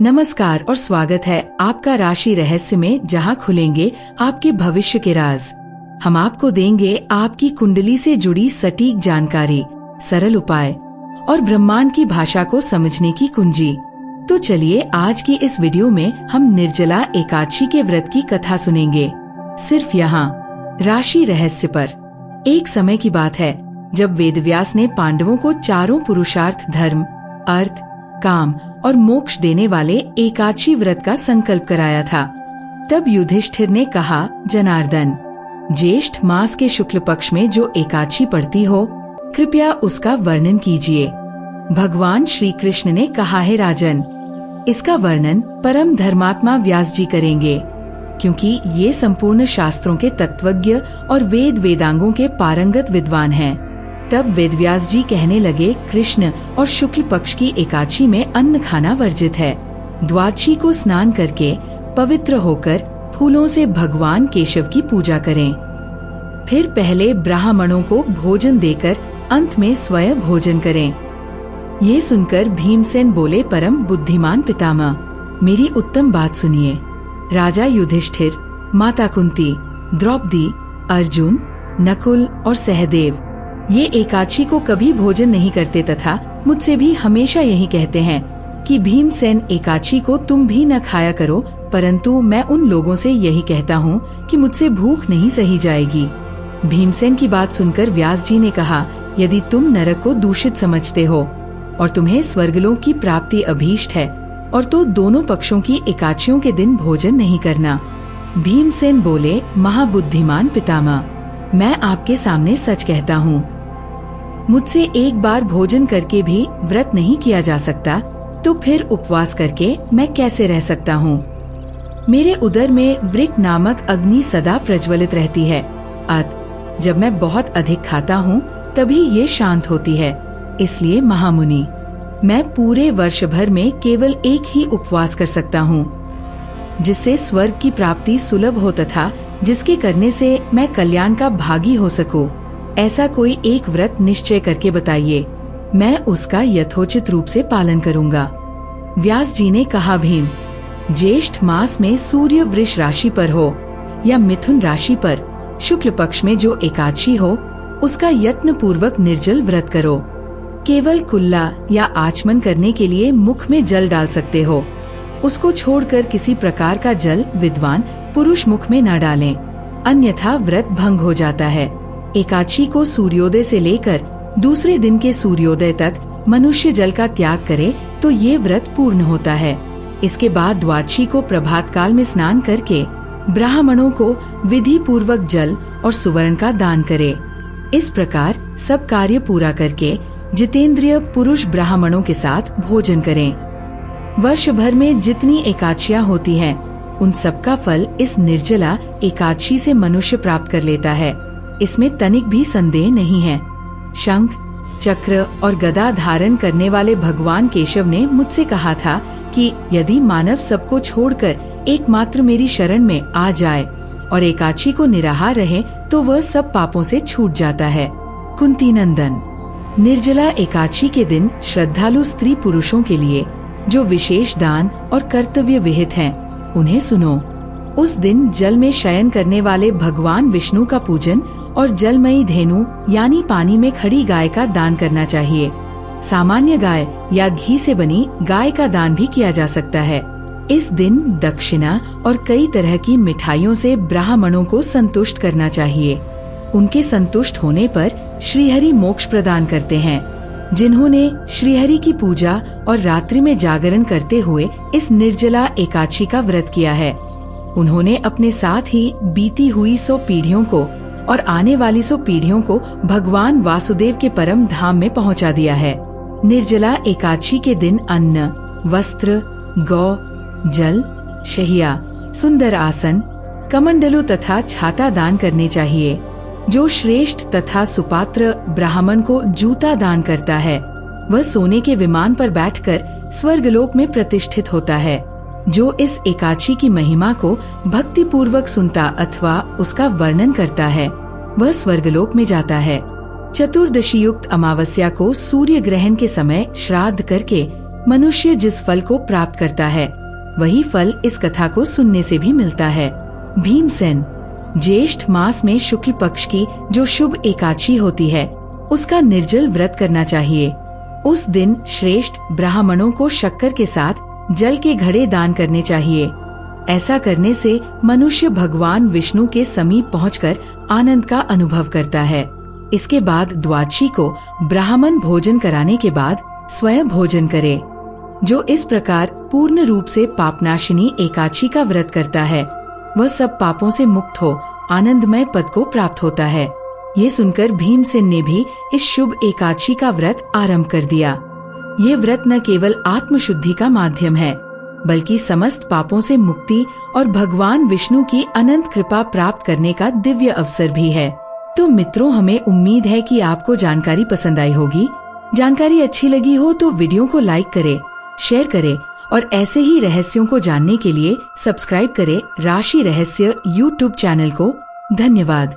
नमस्कार और स्वागत है आपका राशि रहस्य में, जहां खुलेंगे आपके भविष्य के राज। हम आपको देंगे आपकी कुंडली से जुड़ी सटीक जानकारी, सरल उपाय और ब्रह्मांड की भाषा को समझने की कुंजी। तो चलिए आज की इस वीडियो में हम निर्जला एकादशी के व्रत की कथा सुनेंगे, सिर्फ यहाँ राशि रहस्य पर। एक समय की बात है जब वेदव्यास ने पांडवों को चारों पुरुषार्थ धर्म, अर्थ, काम और मोक्ष देने वाले एकादशी व्रत का संकल्प कराया था। तब युधिष्ठिर ने कहा, जनार्दन, ज्येष्ठ मास के शुक्ल पक्ष में जो एकादशी पड़ती हो, कृपया उसका वर्णन कीजिए। भगवान श्री कृष्ण ने कहा है, राजन, इसका वर्णन परम धर्मात्मा व्यास जी करेंगे, क्योंकि ये संपूर्ण शास्त्रों के तत्वज्ञ और वेद वेदांगों के पारंगत विद्वान हैं। तब वेदव्यास जी कहने लगे, कृष्ण और शुक्ल पक्ष की एकादशी में अन्न खाना वर्जित है। द्वादशी को स्नान करके पवित्र होकर फूलों से भगवान केशव की पूजा करें। फिर पहले ब्राह्मणों को भोजन देकर अंत में स्वयं भोजन करें। ये सुनकर भीमसेन बोले, परम बुद्धिमान पितामह, मेरी उत्तम बात सुनिए। राजा युधिष्ठिर, माता कुंती, द्रौपदी, अर्जुन, नकुल और सहदेव ये एकादशी को कभी भोजन नहीं करते तथा मुझसे भी हमेशा यही कहते हैं कि भीमसेन एकादशी को तुम भी न खाया करो, परंतु मैं उन लोगों से यही कहता हूँ कि मुझसे भूख नहीं सही जाएगी। भीमसेन की बात सुनकर व्यास जी ने कहा, यदि तुम नरक को दूषित समझते हो और तुम्हें स्वर्गलोक की प्राप्ति अभीष्ट है, और तो दोनों पक्षों की एकादशियों के दिन भोजन नहीं करना। भीमसेन बोले, महाबुद्धिमान पितामह, मैं आपके सामने सच कहता हूँ, मुझसे एक बार भोजन करके भी व्रत नहीं किया जा सकता, तो फिर उपवास करके मैं कैसे रह सकता हूँ। मेरे उदर में वृक नामक अग्नि सदा प्रज्वलित रहती है, अत जब मैं बहुत अधिक खाता हूँ तभी ये शांत होती है। इसलिए महामुनि, मैं पूरे वर्ष भर में केवल एक ही उपवास कर सकता हूँ, जिससे स्वर्ग की प्राप्ति सुलभ हो तथा जिसके करने से मैं कल्याण का भागी हो सकूं। ऐसा कोई एक व्रत निश्चय करके बताइए, मैं उसका यथोचित रूप से पालन करूंगा। व्यास जी ने कहा, भीम, ज्येष्ठ मास में सूर्य वृष राशि पर हो या मिथुन राशि पर शुक्ल पक्ष में जो एकादशी हो, उसका यत्न पूर्वक निर्जल व्रत करो। केवल कुल्ला या आचमन करने के लिए मुख में जल डाल सकते हो। उसको छोड़कर किसी प्रकार का जल विद्वान पुरुष मुख में न डालें, अन्यथा व्रत भंग हो जाता है। एकादशी को सूर्योदय से लेकर दूसरे दिन के सूर्योदय तक मनुष्य जल का त्याग करे तो ये व्रत पूर्ण होता है। इसके बाद द्वादशी को प्रभात काल में स्नान करके ब्राह्मणों को विधि पूर्वक जल और सुवर्ण का दान करे। इस प्रकार सब कार्य पूरा करके जितेंद्रिय पुरुष ब्राह्मणों के साथ भोजन करें। वर्ष भर में जितनी एकादशियां होती हैं, उन सबका फल इस निर्जला एकादशी से मनुष्य प्राप्त कर लेता है। इसमें तनिक भी संदेह नहीं है। शंख, चक्र और गदा धारण करने वाले भगवान केशव ने मुझसे कहा था कि यदि मानव सबको छोड़कर एकमात्र मेरी शरण में आ जाए और एकादशी को निराहार रहे तो वह सब पापों से छूट जाता है। कुंती नंदन, निर्जला एकादशी के दिन श्रद्धालु स्त्री पुरुषों के लिए जो विशेष दान और कर्तव्य विहित हैं, उन्हें सुनो। उस दिन जल में शयन करने वाले भगवान विष्णु का पूजन और जलमयी धेनु यानी पानी में खड़ी गाय का दान करना चाहिए। सामान्य गाय या घी से बनी गाय का दान भी किया जा सकता है। इस दिन दक्षिणा और कई तरह की मिठाइयों से ब्राह्मणों को संतुष्ट करना चाहिए। उनके संतुष्ट होने पर श्रीहरि मोक्ष प्रदान करते हैं। जिन्होंने श्रीहरि की पूजा और रात्रि में जागरण करते हुए इस निर्जला एकादशी का व्रत किया है, उन्होंने अपने साथ ही बीती हुई 100 पीढ़ियों को और आने वाली 100 पीढ़ियों को भगवान वासुदेव के परम धाम में पहुंचा दिया है। निर्जला एकादशी के दिन अन्न, वस्त्र, गौ, जल, शहिया, सुंदर आसन, कमंडलू तथा छाता दान करने चाहिए। जो श्रेष्ठ तथा सुपात्र ब्राह्मण को जूता दान करता है, वह सोने के विमान पर बैठकर स्वर्गलोक में प्रतिष्ठित होता है। जो इस एकादशी की महिमा को भक्ति पूर्वक सुनता अथवा उसका वर्णन करता है, वह स्वर्गलोक में जाता है। चतुर्दशी युक्त अमावस्या को सूर्य ग्रहण के समय श्राद्ध करके मनुष्य जिस फल को प्राप्त करता है वही फल इस कथा को सुनने से भी मिलता है। भीमसेन। ज्येष्ठ मास में शुक्ल पक्ष की जो शुभ एकादशी होती है उसका निर्जल व्रत करना चाहिए। उस दिन श्रेष्ठ ब्राह्मणों को शक्कर के साथ जल के घड़े दान करने चाहिए। ऐसा करने से मनुष्य भगवान विष्णु के समीप पहुंचकर आनंद का अनुभव करता है। इसके बाद द्वादशी को ब्राह्मण भोजन कराने के बाद स्वयं भोजन करे। जो इस प्रकार पूर्ण रूप से पापनाशिनी एकादशी का व्रत करता है वह सब पापों से मुक्त हो आनंदमय पद को प्राप्त होता है। ये सुनकर भीमसेन ने भी इस शुभ एकादशी का व्रत आरंभ कर दिया। ये व्रत न केवल आत्मशुद्धि का माध्यम है बल्कि समस्त पापों से मुक्ति और भगवान विष्णु की अनंत कृपा प्राप्त करने का दिव्य अवसर भी है। तो मित्रों, हमें उम्मीद है कि आपको जानकारी पसंद आई होगी। जानकारी अच्छी लगी हो तो वीडियो को लाइक करें, शेयर करें और ऐसे ही रहस्यों को जानने के लिए सब्सक्राइब करें राशि रहस्य यूट्यूब चैनल को। धन्यवाद।